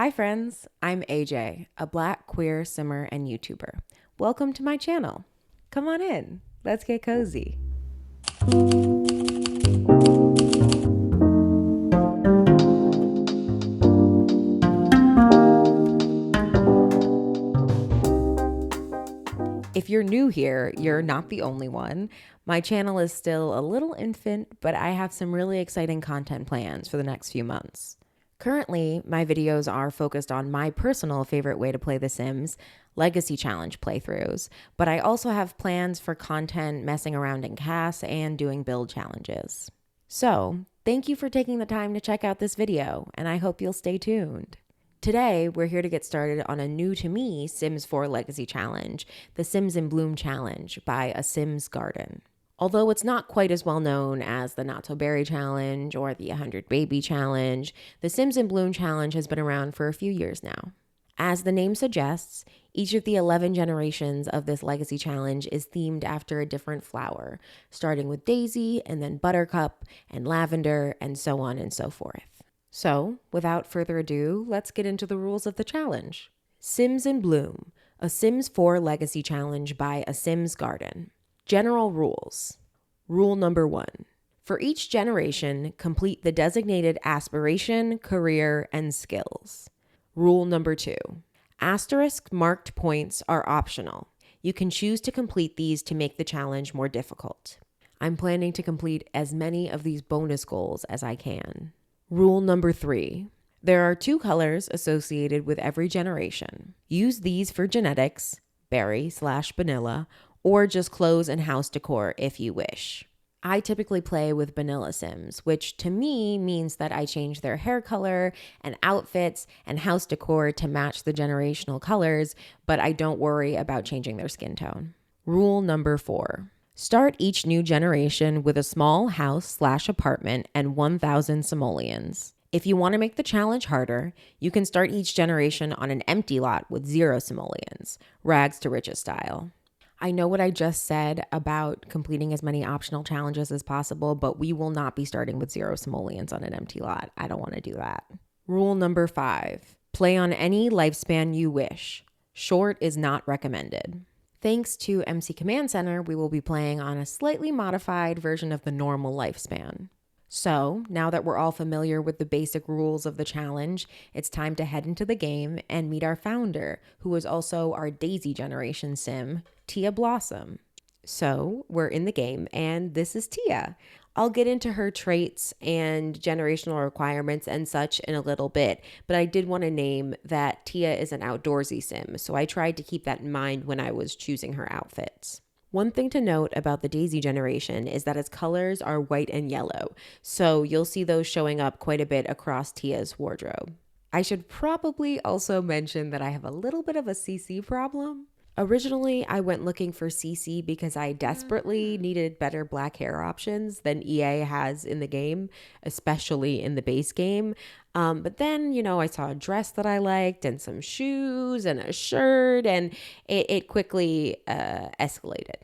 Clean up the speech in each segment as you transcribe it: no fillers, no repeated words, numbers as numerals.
Hi friends, I'm AJ, a Black queer simmer and YouTuber. Welcome to my channel. Come on in, let's get cozy. If you're new here, you're not the only one. My channel is still a little infant, but I have some really exciting content plans for the next few months. Currently, my videos are focused on my personal favorite way to play The Sims, Legacy Challenge playthroughs, but I also have plans for content messing around in CAS and doing build challenges. So, thank you for taking the time to check out this video, and I hope you'll stay tuned. Today, we're here to get started on a new to me Sims 4 Legacy Challenge, the Sims in Bloom Challenge by A Sims Garden. Although it's not quite as well known as the Not So Berry Challenge or the 100 Baby Challenge, the Sims in Bloom Challenge has been around for a few years now. As the name suggests, each of the 11 generations of this Legacy Challenge is themed after a different flower, starting with Daisy and then Buttercup and Lavender and so on and so forth. So, without further ado, let's get into the rules of the challenge. Sims in Bloom, a Sims 4 Legacy Challenge by A Sims Garden. General rules. Rule number 1. For each generation, complete the designated aspiration, career, and skills. Rule number 2. Asterisk marked points are optional. You can choose to complete these to make the challenge more difficult. I'm planning to complete as many of these bonus goals as I can. Rule number 3. There are 2 colors associated with every generation. Use these for genetics, berry/vanilla, or just clothes and house decor if you wish. I typically play with vanilla Sims, which to me means that I change their hair color and outfits and house decor to match the generational colors, but I don't worry about changing their skin tone. Rule number 4. Start each new generation with a small house/apartment and 1,000 simoleons. If you want to make the challenge harder, you can start each generation on an empty lot with 0 simoleons, rags to riches style. I know what I just said about completing as many optional challenges as possible, but we will not be starting with 0 simoleons on an empty lot. I don't want to do that. Rule number 5. Play on any lifespan you wish. Short is not recommended. Thanks to MC Command Center, we will be playing on a slightly modified version of the normal lifespan. So, now that we're all familiar with the basic rules of the challenge, it's time to head into the game and meet our founder, who is also our Daisy generation sim, Tia Blossom. So, we're in the game, and this is Tia. I'll get into her traits and generational requirements and such in a little bit, but I did want to name that Tia is an outdoorsy sim, so I tried to keep that in mind when I was choosing her outfits. One thing to note about the Daisy generation is that its colors are white and yellow, so you'll see those showing up quite a bit across Tia's wardrobe. I should probably also mention that I have a little bit of a CC problem. Originally, I went looking for CC because I desperately needed better black hair options than EA has in the game, especially in the base game. But then, I saw a dress that I liked and some shoes and a shirt, and it quickly escalated.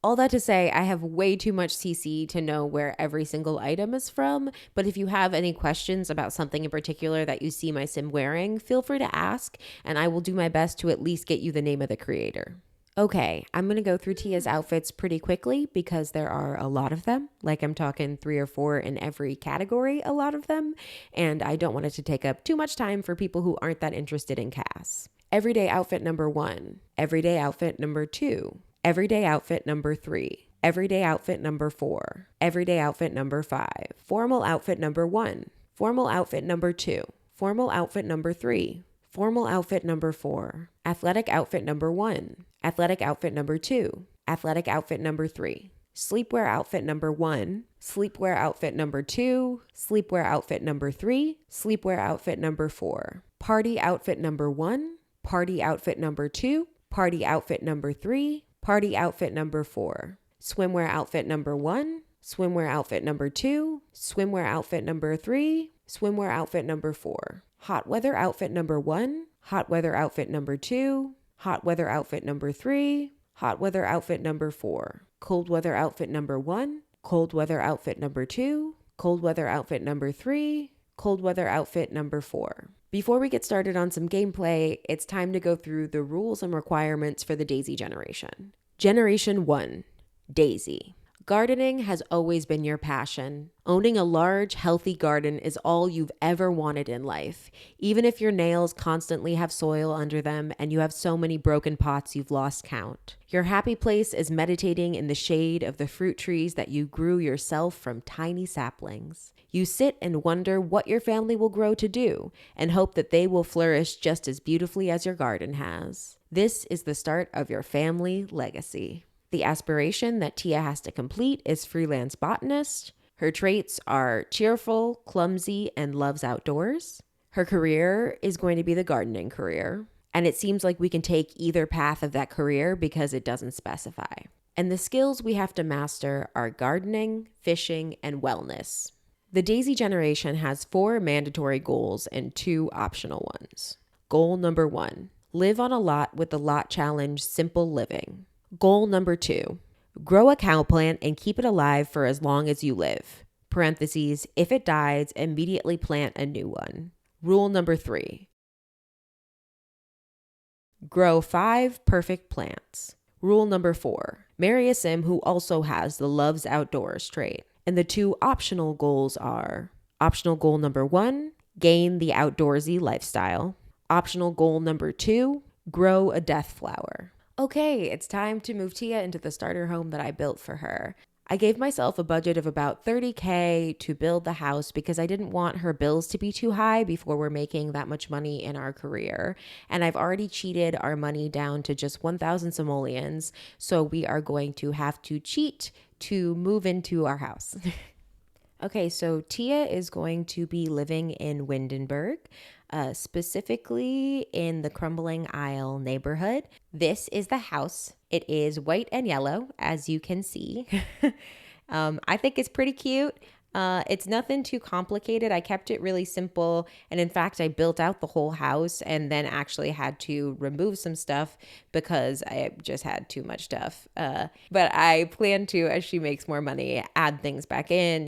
All that to say, I have way too much CC to know where every single item is from, but if you have any questions about something in particular that you see my sim wearing, feel free to ask, and I will do my best to at least get you the name of the creator. Okay, I'm going to go through Tia's outfits pretty quickly because there are a lot of them, like I'm talking 3 or 4 in every category, a lot of them, and I don't want it to take up too much time for people who aren't that interested in CAS. Everyday outfit number 1, everyday outfit number 2, everyday outfit number 3, everyday outfit number 4, everyday outfit number 5, formal outfit number 1, formal outfit number 2, formal outfit number 3, formal outfit number 4, athletic outfit number 1, athletic outfit number 2, athletic outfit number 3, sleepwear outfit number 1, sleepwear outfit number 2, sleepwear outfit number 3, sleepwear outfit number 4, party outfit number 1, party outfit number 2, party outfit number 3, party outfit number 4, swimwear outfit number 1, swimwear outfit number 2, swimwear outfit number 3, swimwear outfit number 4, hot weather outfit number 1, hot weather outfit number 2, hot weather outfit number 3, hot weather outfit number 4, cold weather outfit number 1, cold weather outfit number 2, cold weather outfit number 3, cold weather outfit number 4. Before we get started on some gameplay, it's time to go through the rules and requirements for the Daisy generation. Generation 1, Daisy. Gardening has always been your passion. Owning a large, healthy garden is all you've ever wanted in life, even if your nails constantly have soil under them and you have so many broken pots you've lost count. Your happy place is meditating in the shade of the fruit trees that you grew yourself from tiny saplings. You sit and wonder what your family will grow to do and hope that they will flourish just as beautifully as your garden has. This is the start of your family legacy. The aspiration that Tia has to complete is freelance botanist. Her traits are cheerful, clumsy, and loves outdoors. Her career is going to be the gardening career. And it seems like we can take either path of that career because it doesn't specify. And the skills we have to master are gardening, fishing, and wellness. The Daisy generation has 4 mandatory goals and 2 optional ones. Goal number 1, live on a lot with the lot challenge Simple Living. Goal number 2, grow a cow plant and keep it alive for as long as you live. Parentheses, if it dies, immediately plant a new one. Rule number 3, grow 5 perfect plants. Rule number 4, marry a sim who also has the loves outdoors trait. And the 2 optional goals are optional goal number 1, gain the outdoorsy lifestyle. Optional goal number 2, grow a death flower. Okay, it's time to move Tia into the starter home that I built for her. I gave myself a budget of about $30,000 to build the house because I didn't want her bills to be too high before we're making that much money in our career. And I've already cheated our money down to just 1,000 simoleons, so we are going to have to cheat to move into our house. Okay, so Tia is going to be living in Windenburg, specifically in the Crumbling Isle neighborhood. This is the house. It is white and yellow, as you can see. I think it's pretty cute. It's nothing too complicated. I kept it really simple. And in fact, I built out the whole house and then actually had to remove some stuff because I just had too much stuff. But I plan to, as she makes more money, add things back in,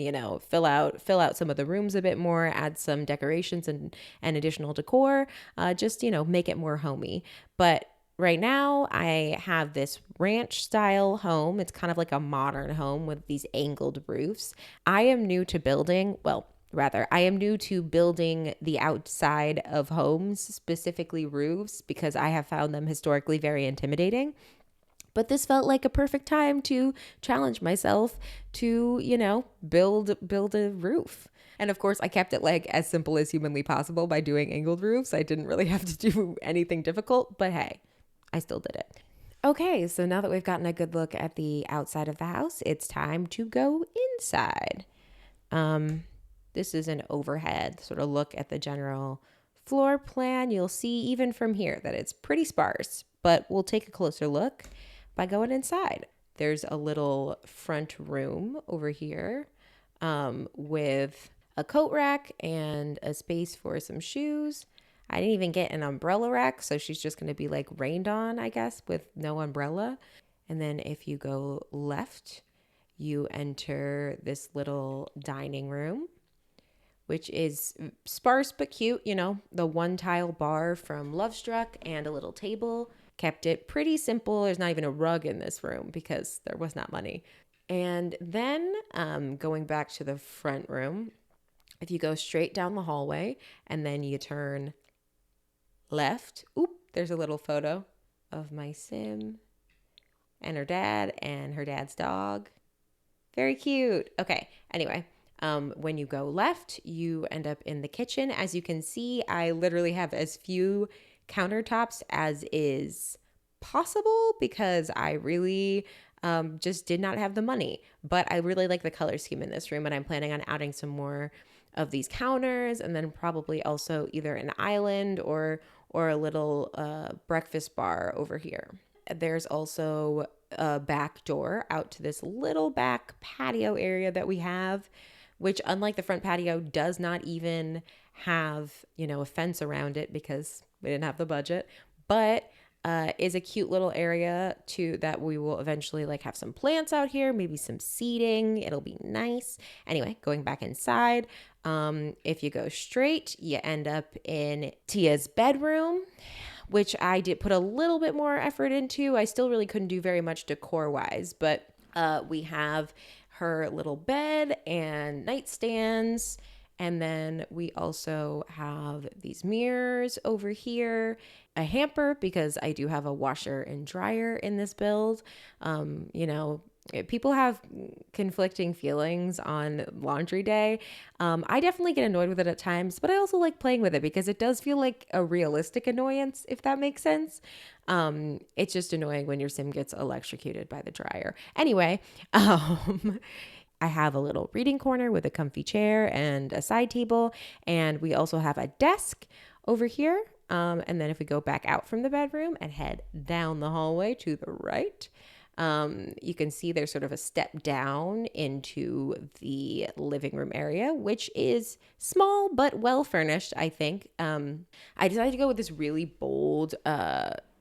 fill out some of the rooms a bit more, add some decorations and additional decor, just, make it more homey. But right now, I have this ranch style home. It's kind of like a modern home with these angled roofs. I am new to building, I am new to building the outside of homes, specifically roofs, because I have found them historically very intimidating. But this felt like a perfect time to challenge myself to, build a roof. And of course, I kept it like as simple as humanly possible by doing angled roofs. I didn't really have to do anything difficult, but hey, I still did it. Okay, so now that we've gotten a good look at the outside of the house, it's time to go inside. This is an overhead sort of look at the general floor plan. You'll see even from here that it's pretty sparse, but we'll take a closer look by going inside. There's a little front room over here with a coat rack and a space for some shoes. I didn't even get an umbrella rack, so she's just going to be like rained on, I guess, with no umbrella. And then if you go left, you enter this little dining room, which is sparse but cute. The 1-tile bar from Lovestruck and a little table. Kept it pretty simple. There's not even a rug in this room because there was not money. And then going back to the front room, if you go straight down the hallway and then you turn left, there's a little photo of my sim and her dad and her dad's dog. Very cute. Okay, anyway, when you go left, you end up in the kitchen. As you can see, I literally have as few countertops as is possible because I really just did not have the money. But I really like the color scheme in this room, and I'm planning on adding some more of these counters, and then probably also either an island or a little breakfast bar over here. There's also a back door out to this little back patio area that we have, which, unlike the front patio, does not even have, a fence around it because we didn't have the budget, but is a cute little area that we will eventually have some plants out here, maybe some seating. It'll be nice. Anyway, going back inside, If you go straight, you end up in Tia's bedroom, which I did put a little bit more effort into. I still really couldn't do very much decor wise, but we have her little bed and nightstands. And then we also have these mirrors over here, a hamper because I do have a washer and dryer in this build. People have conflicting feelings on laundry day. I definitely get annoyed with it at times, but I also like playing with it because it does feel like a realistic annoyance, if that makes sense. It's just annoying when your sim gets electrocuted by the dryer. Anyway, I have a little reading corner with a comfy chair and a side table, and we also have a desk over here. And then if we go back out from the bedroom and head down the hallway to the right, you can see there's sort of a step down into the living room area, which is small but well furnished, I think. I decided to go with this really bold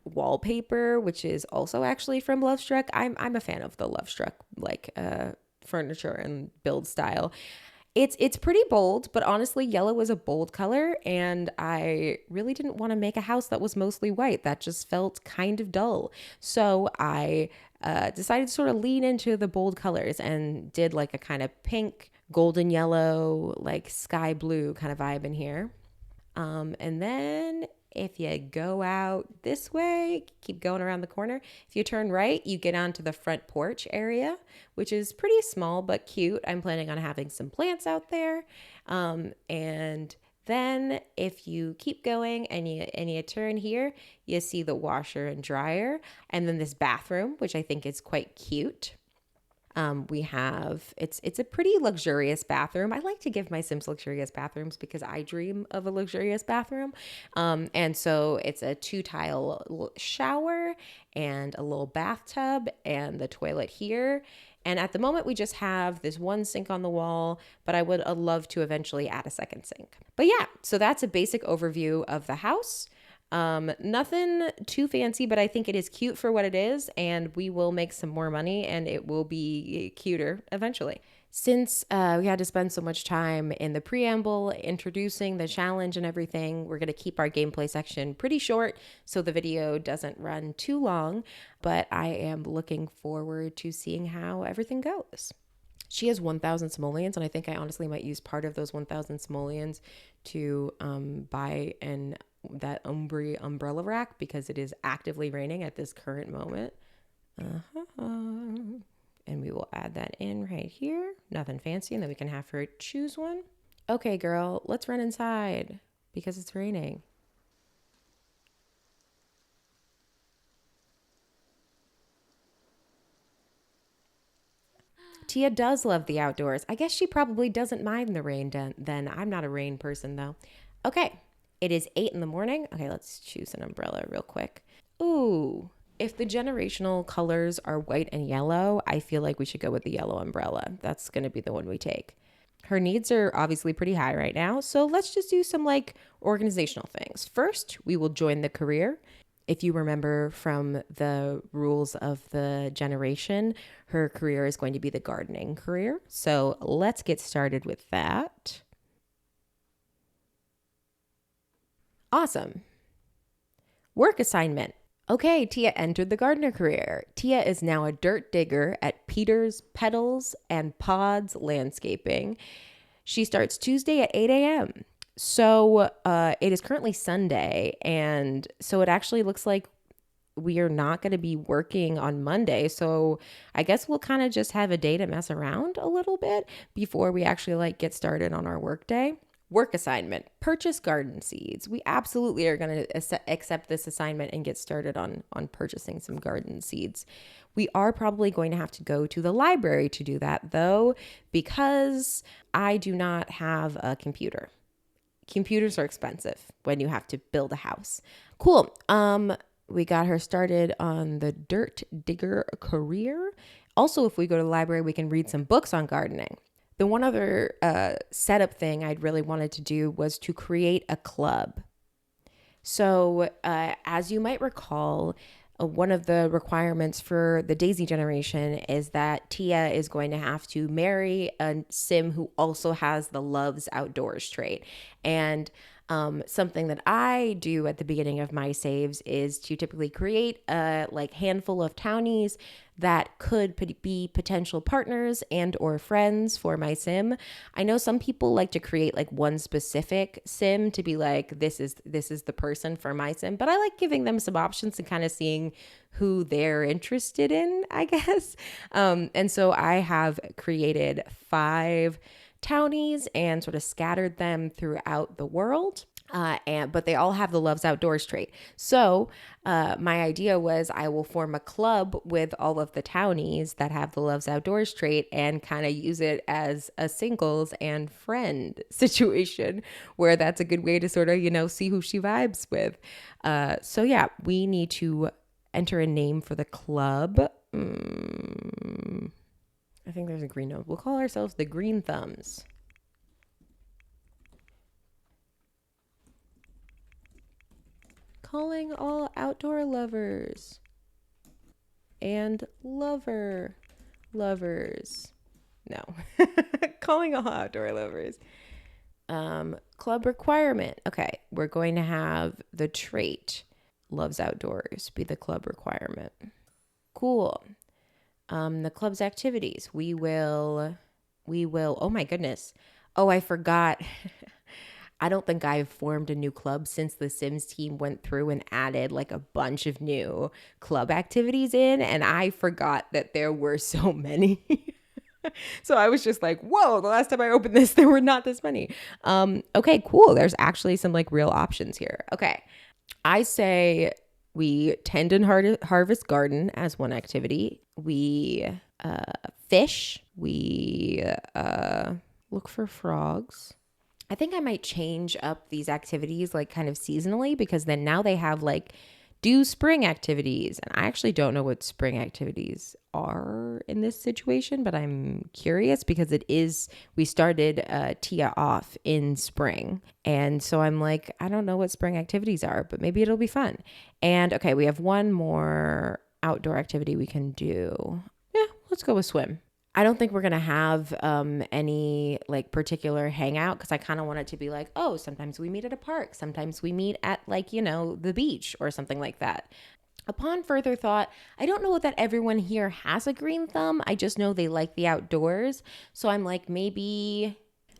wallpaper, which is also actually from Lovestruck. I'm a fan of the Lovestruck furniture and build style. It's pretty bold, but honestly, yellow is a bold color, and I really didn't want to make a house that was mostly white. That just felt kind of dull. So I decided to sort of lean into the bold colors and did like a kind of pink, golden yellow, like sky blue kind of vibe in here. And then if you go out this way, keep going around the corner. If you turn right, you get onto the front porch area, which is pretty small but cute. I'm planning on having some plants out there. And then if you keep going and you turn here, you see the washer and dryer, and then this bathroom, which I think is quite cute. We have it's a pretty luxurious bathroom. I like to give my Sims luxurious bathrooms because I dream of a luxurious bathroom. And so it's a 2-tile shower and a little bathtub and the toilet here. And at the moment, we just have this one sink on the wall, but I would love to eventually add a second sink. But yeah, so that's a basic overview of the house. Nothing too fancy, but I think it is cute for what it is, and we will make some more money and it will be cuter eventually. Since we had to spend so much time in the preamble introducing the challenge and everything, we're going to keep our gameplay section pretty short so the video doesn't run too long, but I am looking forward to seeing how everything goes. She has 1,000 simoleons, and I think I honestly might use part of those 1,000 simoleons to buy that Umbri umbrella rack because it is actively raining at this current moment. And we will add that in right here. Nothing fancy, and then we can have her choose one. Okay, girl, let's run inside because it's raining. Tia does love the outdoors. I guess she probably doesn't mind the rain then. I'm not a rain person, though. Okay, it is 8 in the morning. Okay, let's choose an umbrella real quick. Ooh, if the generational colors are white and yellow, I feel like we should go with the yellow umbrella. That's going to be the one we take. Her needs are obviously pretty high right now, so let's just do some organizational things. First, we will join the career. If you remember from the rules of the generation, her career is going to be the gardening career. So let's get started with that. Awesome. Work assignment. Okay, Tia entered the gardener career. Tia is now a dirt digger at Peter's Petals and Pods Landscaping. She starts Tuesday at 8 a.m. So it is currently Sunday, and so it actually looks like we are not going to be working on Monday. So I guess we'll kind of just have a day to mess around a little bit before we actually get started on our work day. Work assignment, purchase garden seeds. We absolutely are going to accept this assignment and get started on purchasing some garden seeds. We are probably going to have to go to the library to do that, though, because I do not have a computer. Computers are expensive when you have to build a house. Cool. We got her started on the dirt digger career. Also, if we go to the library, we can read some books on gardening. The one other setup thing I'd really wanted to do was to create a club. So as you might recall, One of the requirements for the Daisy generation is that Tia is going to have to marry a sim who also has the loves outdoors trait. And something that I do at the beginning of my saves is to typically create a like handful of townies that could be potential partners and or friends for my sim. I know some people like to create like one specific sim to be like this is the person for my sim, but I like giving them some options and kind of seeing who they're interested in, I guess. And so I have created 5 townies and sort of scattered them throughout the world. But they all have the loves outdoors trait. So my idea was I will form a club with all of the townies that have the loves outdoors trait and kind of use it as a singles and friend situation where that's a good way to sort of, see who she vibes with. So yeah, we need to enter a name for the club. I think there's a green note. We'll call ourselves the Green Thumbs. Calling all outdoor lovers and lovers. No. Calling all outdoor lovers. Club requirement. Okay, we're going to have the trait loves outdoors be the club requirement. Cool. The club's activities. We will, oh my goodness. Oh, I forgot. I don't think I've formed a new club since the Sims team went through and added like a bunch of new club activities in, and I forgot that there were so many. So I was just like, whoa, the last time I opened this, there were not this many. Okay, cool. There's actually some like real options here. Okay. I say we tend and harvest garden as one activity. We fish. We look for frogs. I think I might change up these activities like kind of seasonally because then now they have like do spring activities. And I actually don't know what spring activities are in this situation, but I'm curious because we started Tia off in spring. And so I'm like, I don't know what spring activities are, but maybe it'll be fun. And okay, we have one more outdoor activity we can do. Yeah, let's go with swim. I don't think we're going to have any like particular hangout because I kind of want it to be like, oh, sometimes we meet at a park. Sometimes we meet at like, the beach or something like that. Upon further thought, I don't know that everyone here has a green thumb. I just know they like the outdoors. So I'm like, maybe,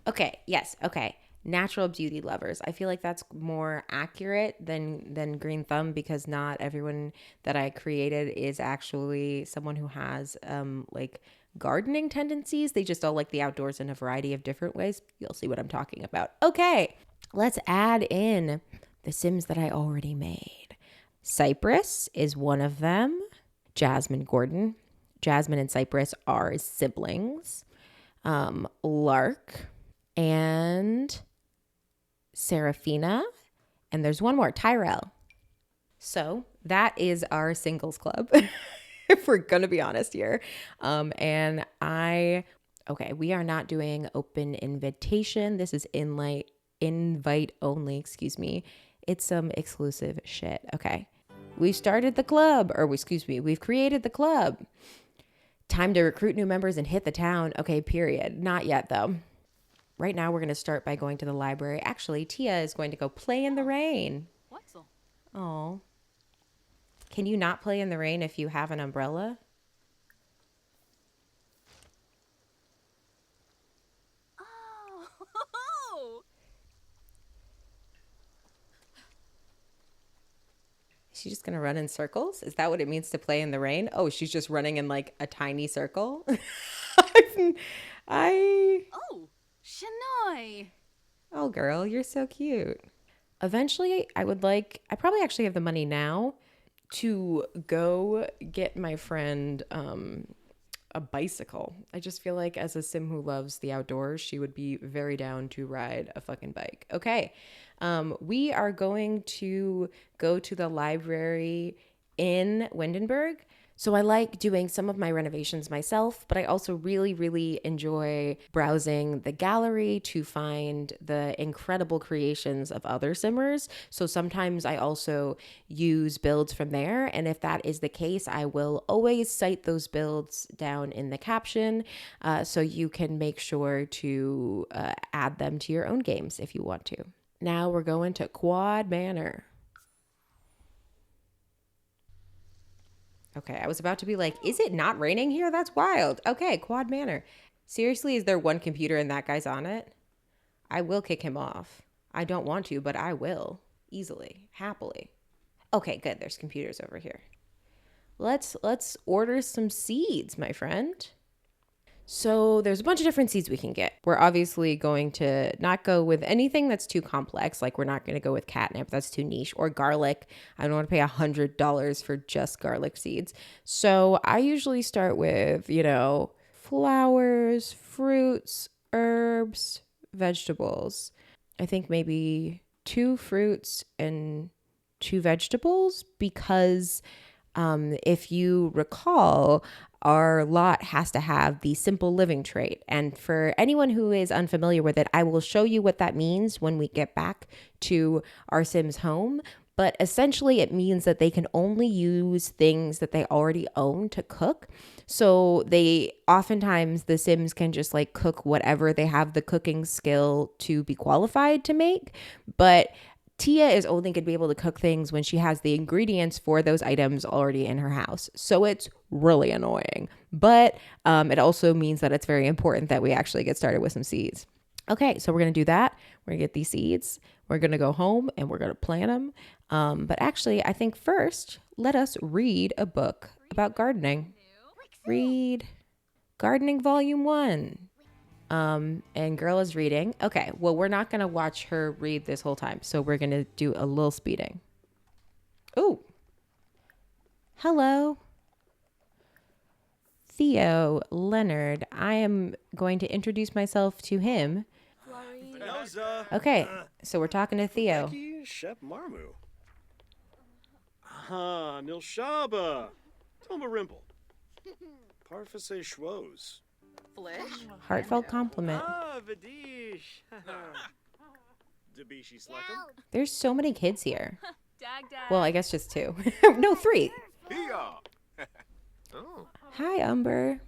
okay, yes, okay. Natural beauty lovers. I feel like that's more accurate than green thumb because not everyone that I created is actually someone who has like gardening tendencies. They just all like the outdoors in a variety of different ways. You'll see what I'm talking about. Okay, let's add in the Sims that I already made. Cypress is one of them. Jasmine Gordon. Jasmine and Cypress are siblings. Lark and Serafina. And there's one more, Tyrell. So that is our singles club. If we're gonna be honest here. Okay, we are not doing open invitation. This is invite only, excuse me. It's some exclusive shit. Okay. We've started the club, we've created the club. Time to recruit new members and hit the town. Okay, period. Not yet though. Right now we're gonna start by going to the library. Actually, Tia is going to go play in the rain. Oh. Can you not play in the rain if you have an umbrella? Oh. Is she just going to run in circles? Is that what it means to play in the rain? Oh, she's just running in like a tiny circle? Oh, Shanoy. Oh, girl, you're so cute. Eventually, I probably actually have the money now to go get my friend a bicycle. I just feel like as a sim who loves the outdoors, she would be very down to ride a fucking bike. Okay. We are going to go to the library in Windenburg. So I like doing some of my renovations myself, but I also really, really enjoy browsing the gallery to find the incredible creations of other simmers. So sometimes I also use builds from there. And if that is the case, I will always cite those builds down in the caption so you can make sure to add them to your own games if you want to. Now we're going to Quad Manor. Okay, I was about to be like, is it not raining here? That's wild. Okay, Quad Manor. Seriously, is there one computer and that guy's on it? I will kick him off. I don't want to, but I will. Easily, happily. Okay, good. There's computers over here. Let's order some seeds, my friend. So there's a bunch of different seeds we can get. We're obviously going to not go with anything that's too complex. Like we're not going to go with catnip. That's too niche. Or garlic. I don't want to pay $100 for just garlic seeds. So I usually start with, flowers, fruits, herbs, vegetables. I think maybe 2 fruits and 2 vegetables because if you recall, our lot has to have the simple living trait. And for anyone who is unfamiliar with it, I will show you what that means when we get back to our Sims home. But essentially, it means that they can only use things that they already own to cook. So oftentimes the Sims can just like cook whatever they have the cooking skill to be qualified to make. But Tia is only going to be able to cook things when she has the ingredients for those items already in her house. So it's really annoying. But it also means that it's very important that we actually get started with some seeds. Okay, so we're going to do that. We're going to get these seeds. We're going to go home and we're going to plant them. But actually, I think first, let us read a book about gardening. Read Gardening Volume 1. And girl is reading. Okay, well, we're not going to watch her read this whole time. So we're going to do a little speeding. Ooh. Hello. Theo Leonard. I am going to introduce myself to him. Okay, so we're talking to Theo. Shep Marmu. Nilshaba. Toma Rimple. Parfase Schwoz. Flish? Heartfelt compliment. Vidish. Debishi Slackum. There's so many kids here. Dag dag. Well, I guess just 2. No, 3. Hi, Umber.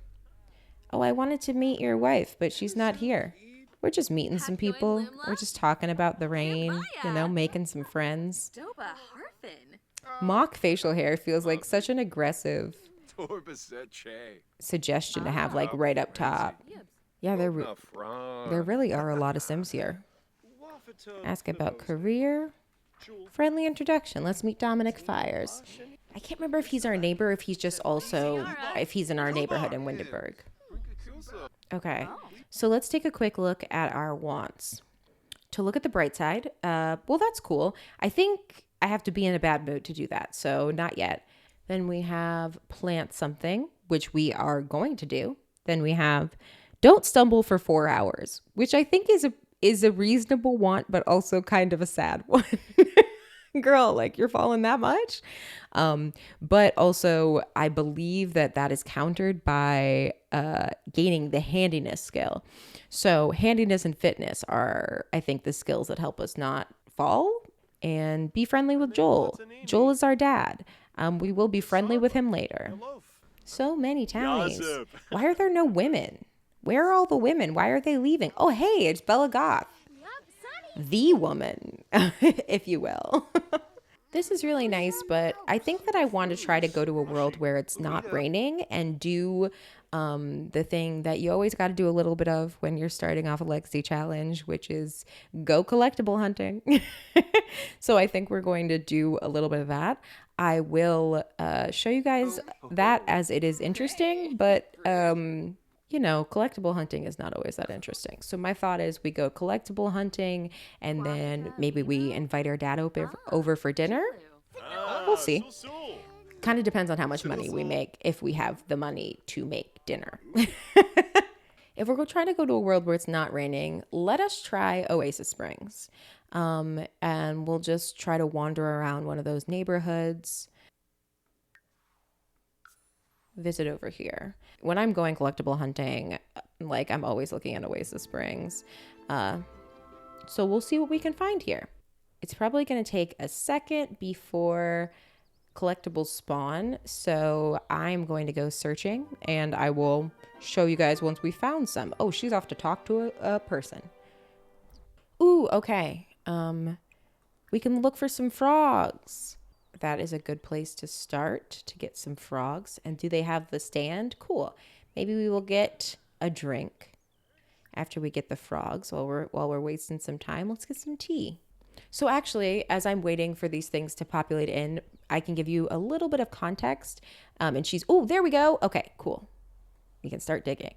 Oh, I wanted to meet your wife, but she's not here. We're just meeting some people. We're just talking about the rain, making some friends. Doba Harfin. Mock facial hair feels like such an aggressive suggestion to have like right up top. Yeah, there really are a lot of Sims here. Ask about career. Friendly introduction. Let's meet Dominic Fires. I can't remember if he's our neighbor, if he's just also, if he's in our neighborhood in Windenburg. Okay, so let's take a quick look at our wants. To look at the bright side, well, that's cool. I think I have to be in a bad mood to do that, so not yet. Then we have plant something, which we are going to do. Then we have don't stumble for 4 hours, which I think is a reasonable want, but also kind of a sad one. Girl, like you're falling that much. But also I believe that is countered by gaining the handiness skill. So handiness and fitness are, I think, the skills that help us not fall. And be friendly with Joel. Joel is our dad. We will be friendly with him later. So many townies. Why are there no women? Where are all the women? Why are they leaving? Oh, hey, it's Bella Goth. The woman, if you will. This is really nice, but I think that I want to try to go to a world where it's not raining and do the thing that you always got to do a little bit of when you're starting off a Legacy challenge, which is go collectible hunting. So I think we're going to do a little bit of that. I will show you guys that as it is interesting, but collectible hunting is not always that interesting. So my thought is we go collectible hunting and then maybe we invite our dad over for dinner. We'll see. Kind of depends on how much money we make, if we have the money to make dinner. If we're trying to go to a world where it's not raining, let us try Oasis Springs. And we'll just try to wander around one of those neighborhoods. visit over here. When I'm going collectible hunting, like I'm always looking at Oasis Springs. So we'll see what we can find here. It's probably going to take a second before collectibles spawn. So I'm going to go searching and I will show you guys once we found some. Oh, she's off to talk to a person. Ooh, okay. We can look for some frogs. That is a good place to start to get some frogs. And do they have the stand? Cool. Maybe we will get a drink after we get the frogs while we're wasting some time. Let's get some tea. So actually, as I'm waiting for these things to populate in, I can give you a little bit of context. And oh, there we go. Okay, cool. We can start digging.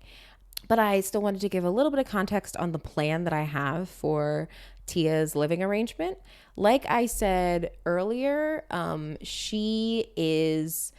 But I still wanted to give a little bit of context on the plan that I have for Tia's living arrangement. Like I said earlier, she is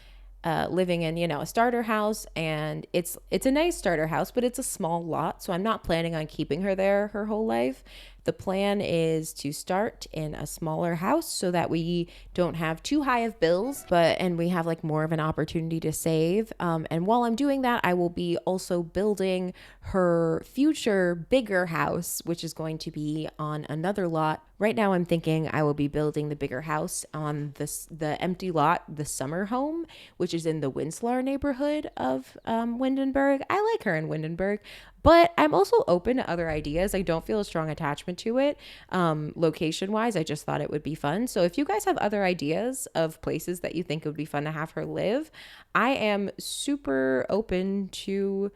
living in, a starter house, and it's a nice starter house, but it's a small lot. So I'm not planning on keeping her there her whole life. The plan is to start in a smaller house so that we don't have too high of bills, and we have like more of an opportunity to save. And while I'm doing that, I will be also building her future bigger house, which is going to be on another lot. Right now, I'm thinking I will be building the bigger house on the empty lot, the summer home, which is in the Winslar neighborhood of Windenburg. I like her in Windenburg, but I'm also open to other ideas. I don't feel a strong attachment to it location-wise. I just thought it would be fun. So if you guys have other ideas of places that you think it would be fun to have her live, I am super open to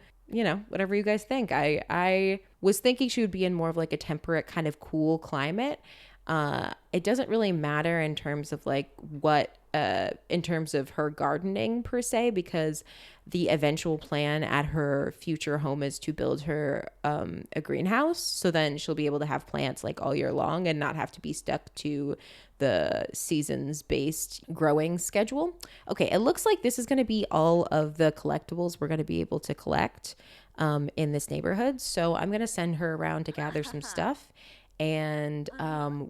whatever you guys think. I was thinking she would be in more of like a temperate kind of cool climate. It doesn't really matter in terms of like in terms of her gardening per se, because the eventual plan at her future home is to build her a greenhouse. So then she'll be able to have plants like all year long and not have to be stuck to the seasons based growing schedule. Okay, it looks like this is going to be all of the collectibles we're going to be able to collect in this neighborhood. So I'm going to send her around to gather some stuff. And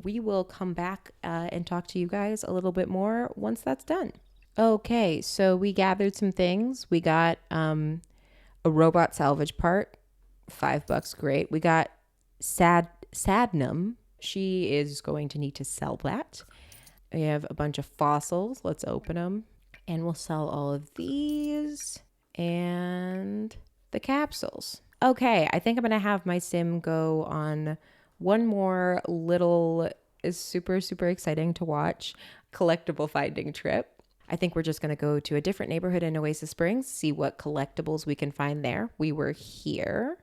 we will come back and talk to you guys a little bit more once that's done. Okay, so we gathered some things. We got a robot salvage part, $5, great. We got Sadnum. She is going to need to sell that. We have a bunch of fossils. Let's open them. And we'll sell all of these and the capsules. Okay, I think I'm going to have my sim go on one more little, is super, super exciting to watch, collectible finding trip. I think we're just going to go to a different neighborhood in Oasis Springs, see what collectibles we can find there. We were here.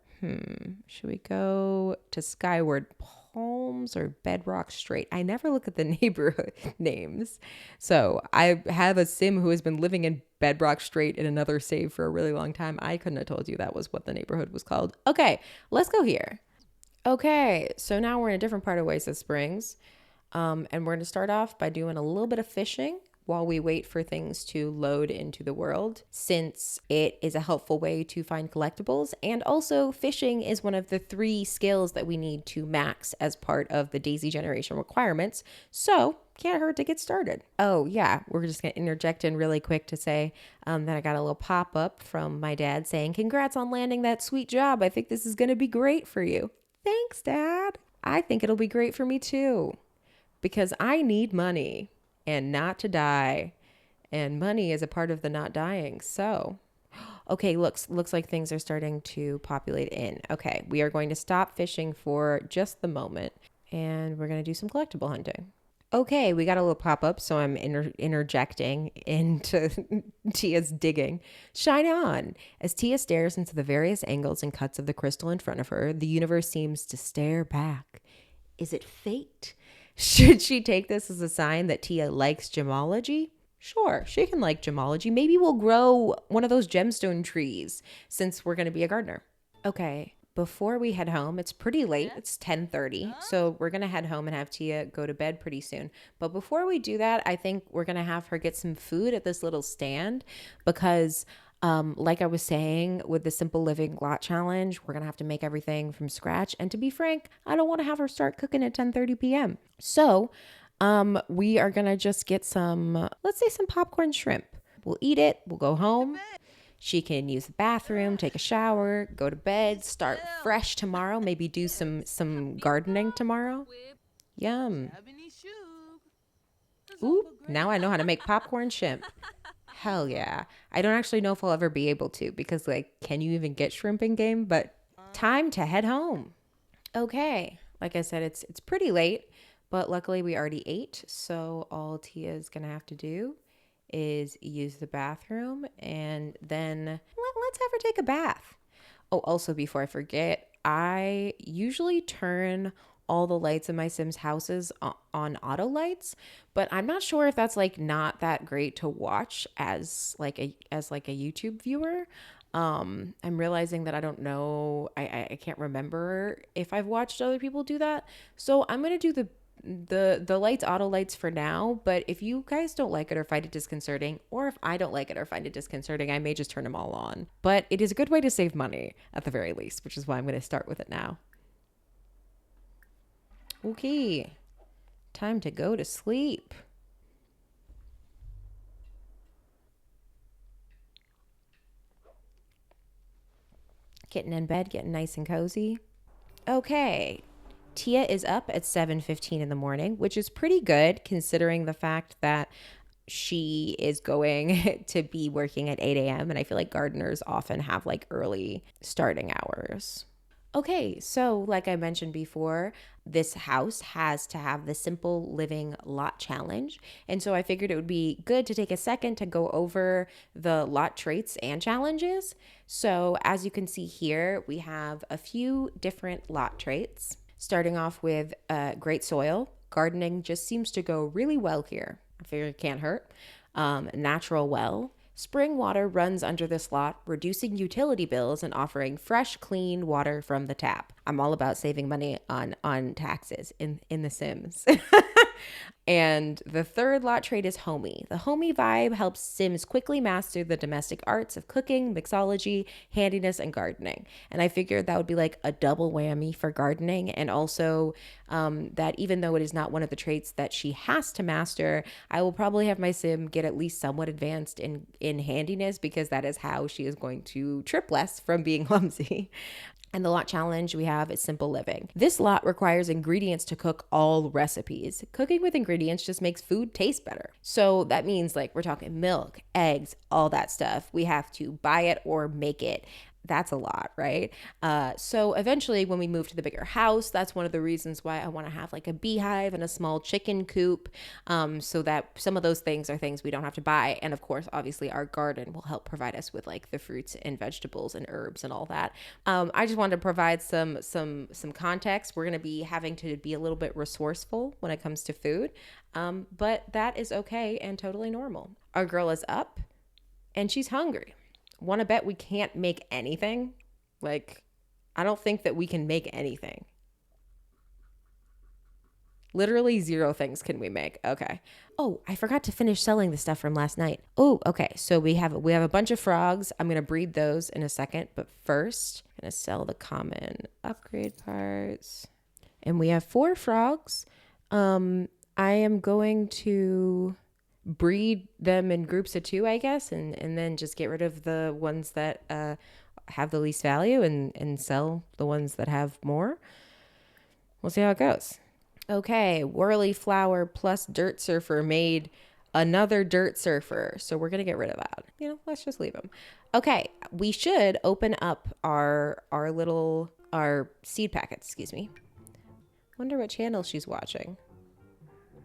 Should we go to Skyward Palms or Bedrock Strait? I never look at the neighborhood names. So I have a sim who has been living in Bedrock Strait in another save for a really long time. I couldn't have told you that was what the neighborhood was called. Okay, let's go here. Okay, so now we're in a different part of Oasis Springs, and we're going to start off by doing a little bit of fishing while we wait for things to load into the world, since it is a helpful way to find collectibles, and also fishing is one of the 3 skills that we need to max as part of the Daisy Generation requirements, so can't hurt to get started. Oh yeah, we're just going to interject in really quick to say that I got a little pop-up from my dad saying, "Congrats on landing that sweet job. I think this is going to be great for you." Thanks, Dad. I think it'll be great for me too, because I need money and not to die, and money is a part of the not dying. So, okay, looks like things are starting to populate in. Okay, we are going to stop fishing for just the moment, and we're going to do some collectible hunting. Okay, we got a little pop-up, so I'm interjecting into Tia's digging. Shine on! As Tia stares into the various angles and cuts of the crystal in front of her, the universe seems to stare back. Is it fate? Should she take this as a sign that Tia likes gemology? Sure, she can like gemology. Maybe we'll grow one of those gemstone trees, since we're going to be a gardener. Okay. Before we head home, it's pretty late. It's 10:30. So we're going to head home and have Tia go to bed pretty soon. But before we do that, I think we're going to have her get some food at this little stand because like I was saying with the Simple Living Lot Challenge, we're going to have to make everything from scratch. And to be frank, I don't want to have her start cooking at 10:30 p.m. So we are going to just get some, let's say some popcorn shrimp. We'll eat it. We'll go home. She can use the bathroom, take a shower, go to bed, start fresh tomorrow, maybe do some gardening tomorrow. Yum. Ooh, now I know how to make popcorn shrimp. Hell yeah. I don't actually know if I'll ever be able to because, like, can you even get shrimp in game? But time to head home. Okay. Like I said, it's pretty late, but luckily we already ate. So all Tia's going to have to do is use the bathroom and then let's have her take a bath. Oh, also before I forget, I usually turn all the lights in my Sims houses on auto lights, but I'm not sure if that's like not that great to watch as like a YouTube viewer. I'm realizing that I don't know, I can't remember if I've watched other people do that. So I'm gonna do the lights auto lights for now, but if you guys don't like it or find it disconcerting, or if I don't like it or find it disconcerting, I may just turn them all on. But it is a good way to save money at the very least, which is why I'm going to start with it now. Okay, time to go to sleep. Getting in bed, getting nice and cozy. Okay, Tia is up at 7:15 in the morning, which is pretty good considering the fact that she is going to be working at 8 a.m. And I feel like gardeners often have like early starting hours. Okay, so like I mentioned before, this house has to have the Simple Living Lot Challenge. And so I figured it would be good to take a second to go over the lot traits and challenges. So as you can see here, we have a few different lot traits. Starting off with great soil. Gardening just seems to go really well here. I figure it can't hurt. Natural well. Spring water runs under this lot, reducing utility bills and offering fresh, clean water from the tap. I'm all about saving money on taxes in The Sims. And the third lot trait is homey. The homey vibe helps Sims quickly master the domestic arts of cooking, mixology, handiness, and gardening. And I figured that would be like a double whammy for gardening. And also that even though it is not one of the traits that she has to master, I will probably have my Sim get at least somewhat advanced in handiness because that is how she is going to trip less from being clumsy. And the lot challenge we have is Simple Living. This lot requires ingredients to cook all recipes. Cooking with ingredients just makes food taste better. So that means like we're talking milk, eggs, all that stuff. We have to buy it or make it. That's a lot, right? So eventually when we move to the bigger house, that's one of the reasons why I want to have like a beehive and a small chicken coop, so that some of those things are things we don't have to buy. And of course, obviously our garden will help provide us with like the fruits and vegetables and herbs and all that. I just wanted to provide some context. We're going to be having to be a little bit resourceful when it comes to food, but that is okay and totally normal. Our girl is up and she's hungry. Want to bet we can't make anything? Like, I don't think that we can make anything. Literally 0 things can we make. Okay. Oh, I forgot to finish selling the stuff from last night. Oh, okay. So we have a bunch of frogs. I'm going to breed those in a second. But first, I'm going to sell the common upgrade parts. And we have 4 frogs. I am going to breed them in groups of 2, I guess, and then just get rid of the ones that have the least value and sell the ones that have more. We'll see how it goes. Okay, Whirly Flower plus Dirt Surfer made another Dirt Surfer, so we're gonna get rid of that. Let's just leave them. Okay, we should open up our seed packets. Excuse me. Wonder what channel she's watching.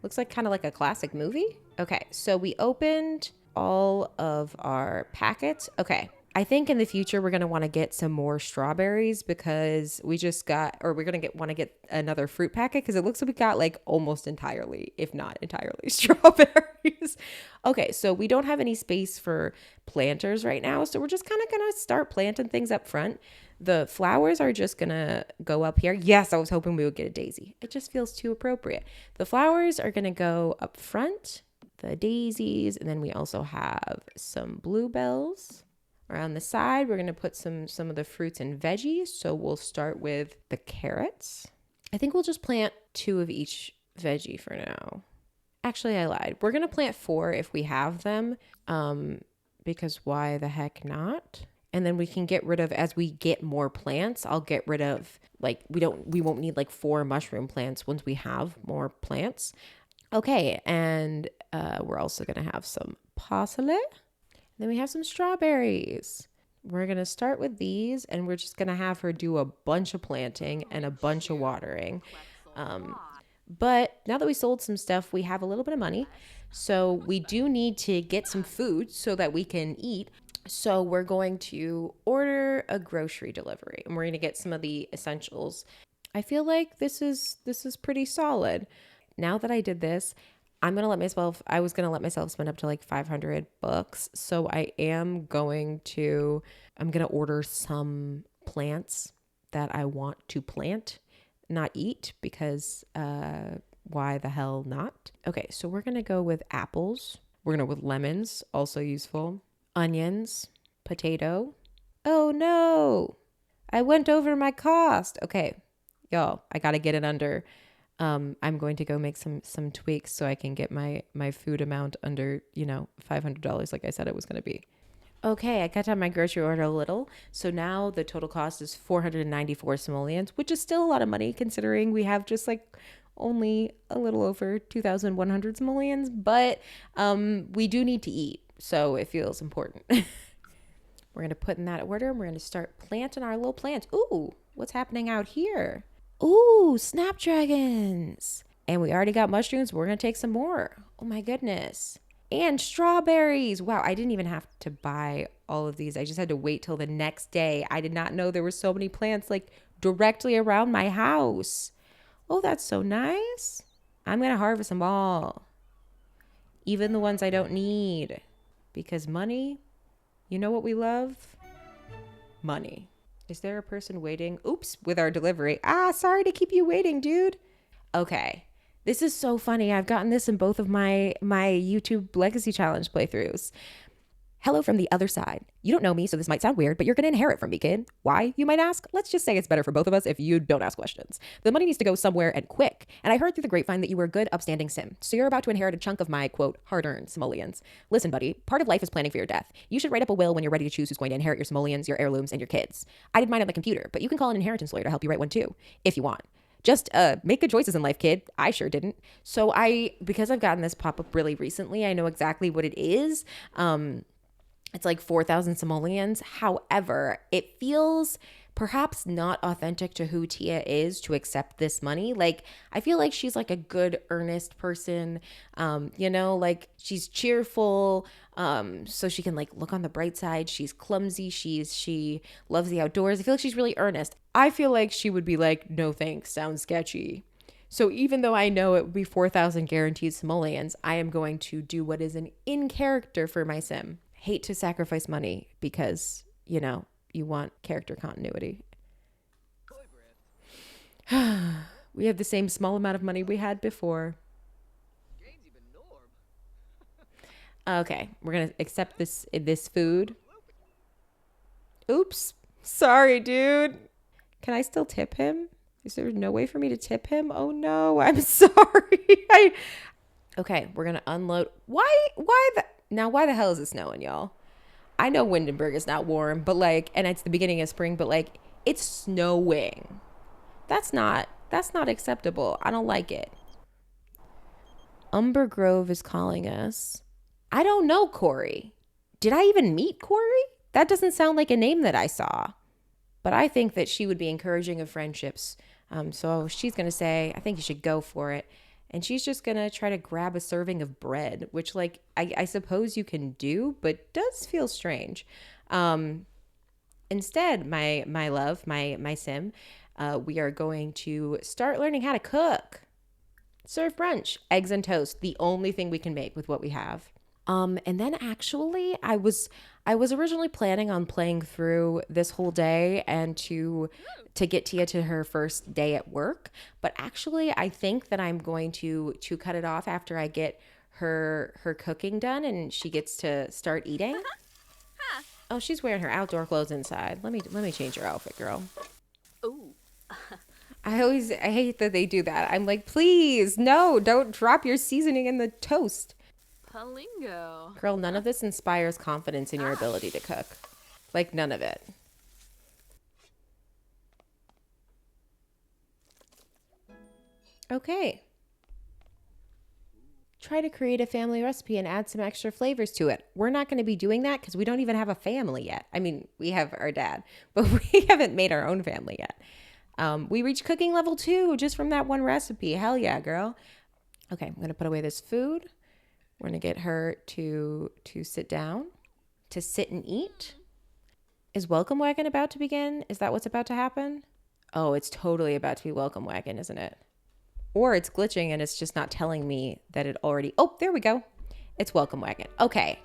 Looks like kind of like a classic movie. Okay, so we opened all of our packets. Okay, I think in the future we're gonna want to get some more strawberries because we're gonna want to get another fruit packet because it looks like we got like almost entirely, if not entirely, strawberries. Okay, so we don't have any space for planters right now, so we're just kind of gonna start planting things up front. The flowers are just gonna go up here. Yes, I was hoping we would get a daisy. It just feels too appropriate. The flowers are gonna go up front, the daisies, and then we also have some bluebells. Around the side, we're gonna put some of the fruits and veggies. So we'll start with the carrots. I think we'll just plant 2 of each veggie for now. Actually, I lied. We're gonna plant 4 if we have them. because why the heck not? And then we can get rid of, as we get more plants, I'll get rid of, like, we won't need like 4 mushroom plants once we have more plants. Okay, and we're also gonna have some parsley. Then we have some strawberries. We're gonna start with these, and we're just gonna have her do a bunch of planting and a bunch of watering. But now that we sold some stuff, we have a little bit of money. So we do need to get some food so that we can eat. So we're going to order a grocery delivery, and we're going to get some of the essentials. I feel like this is pretty solid. Now that I did this, I was going to let myself spend up to like $500. So I'm going to order some plants that I want to plant, not eat, because why the hell not? Okay, so we're going to go with apples. We're going to go with lemons, also useful. Onions, potato. Oh no, I went over my cost. Okay, y'all, I got to get it under. I'm going to go make some tweaks so I can get my food amount under, $500 like I said it was going to be. Okay, I cut down my grocery order a little. So now the total cost is 494 simoleons, which is still a lot of money considering we have just like only a little over 2,100 simoleons, but we do need to eat, so it feels important. We're going to put in that order, and we're going to start planting our little plants. Ooh, what's happening out here? Ooh, snapdragons. And we already got mushrooms. We're going to take some more. Oh my goodness. And strawberries. Wow, I didn't even have to buy all of these. I just had to wait till the next day. I did not know there were so many plants like directly around my house. Oh, that's so nice. I'm going to harvest them all. Even the ones I don't need. Because money, you know what we love? Money. Is there a person waiting? Oops, with our delivery. Sorry to keep you waiting, dude. Okay. This is so funny. I've gotten this in both of my YouTube Legacy Challenge playthroughs. Hello from the other side. You don't know me, so this might sound weird, but you're going to inherit from me, kid. Why, you might ask? Let's just say it's better for both of us if you don't ask questions. The money needs to go somewhere and quick. And I heard through the grapevine that you were a good, upstanding sim. So you're about to inherit a chunk of my, quote, hard-earned simoleons. Listen, buddy, part of life is planning for your death. You should write up a will when you're ready to choose who's going to inherit your simoleons, your heirlooms, and your kids. I did mine on the computer, but you can call an inheritance lawyer to help you write one too, if you want. Just make good choices in life, kid. I sure didn't. So because I've gotten this pop-up really recently, I know exactly what it is. It's like 4,000 simoleons. However, it feels perhaps not authentic to who Tia is to accept this money. Like, I feel like she's like a good, earnest person. Like she's cheerful. So she can like look on the bright side. She's clumsy. She loves the outdoors. I feel like she's really earnest. I feel like she would be like, no thanks, sounds sketchy. So even though I know it would be 4,000 guaranteed simoleons, I am going to do what is an in character for my sim. Hate to sacrifice money because, you want character continuity. We have the same small amount of money we had before. Okay, we're going to accept this food. Oops. Sorry, dude. Can I still tip him? Is there no way for me to tip him? Oh no, I'm sorry. Okay, we're going to unload. Why the hell is it snowing, y'all? I know Windenburg is not warm, but and it's the beginning of spring, but it's snowing. That's not acceptable. I don't like it. Umber Grove is calling us. I don't know Corey. Did I even meet Corey? That doesn't sound like a name that I saw. But I think that she would be encouraging of friendships. So she's going to say, I think you should go for it. And she's just going to try to grab a serving of bread, which I suppose you can do, but does feel strange. Instead, my love, my sim, we are going to start learning how to cook. Serve brunch, eggs and toast, the only thing we can make with what we have. And then actually I was originally planning on playing through this whole day and to get Tia to her first day at work. But actually I think that I'm going to cut it off after I get her cooking done and she gets to start eating. Oh, she's wearing her outdoor clothes inside. Let me change her outfit, girl. Ooh. I hate that they do that. I'm like, please, no, don't drop your seasoning in the toast. Palingo. Girl, none of this inspires confidence in your ability to cook. Like, none of it. Okay. Try to create a family recipe and add some extra flavors to it. We're not going to be doing that because we don't even have a family yet. I mean, we have our dad, but we haven't made our own family yet. We reached cooking level 2 just from that one recipe. Hell yeah, girl. Okay, I'm going to put away this food. We're going to get her to sit down, to sit and eat. Is Welcome Wagon about to begin? Is that what's about to happen? Oh, it's totally about to be Welcome Wagon, isn't it? Or it's glitching and it's just not telling me that it already... Oh, there we go. It's Welcome Wagon. Okay.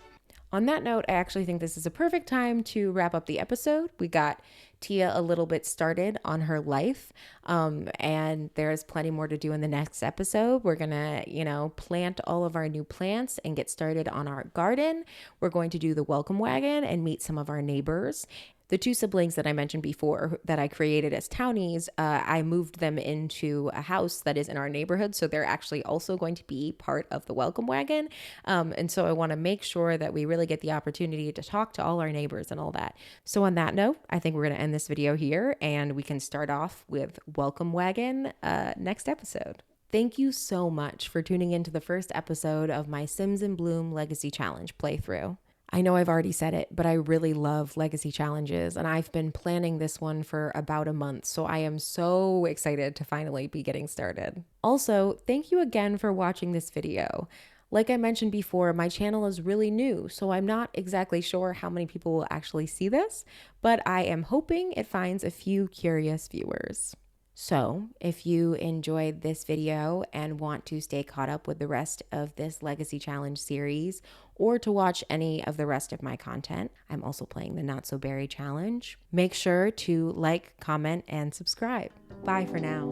On that note, I actually think this is a perfect time to wrap up the episode. We got Tia a little bit started on her life, and there's plenty more to do in the next episode. We're going to, plant all of our new plants and get started on our garden. We're going to do the Welcome Wagon and meet some of our neighbors. The 2 siblings that I mentioned before that I created as townies, I moved them into a house that is in our neighborhood. So they're actually also going to be part of the Welcome Wagon. And so I want to make sure that we really get the opportunity to talk to all our neighbors and all that. So on that note, I think we're going to end this video here and we can start off with Welcome Wagon next episode. Thank you so much for tuning into the first episode of my Sims in Bloom Legacy Challenge playthrough. I know I've already said it, but I really love legacy challenges and I've been planning this one for about a month, so I am so excited to finally be getting started. Also, thank you again for watching this video. Like I mentioned before, my channel is really new, so I'm not exactly sure how many people will actually see this, but I am hoping it finds a few curious viewers. So if you enjoyed this video and want to stay caught up with the rest of this Legacy Challenge series or to watch any of the rest of my content, I'm also playing the Not So Berry Challenge. Make sure to like, comment, and subscribe. Bye for now.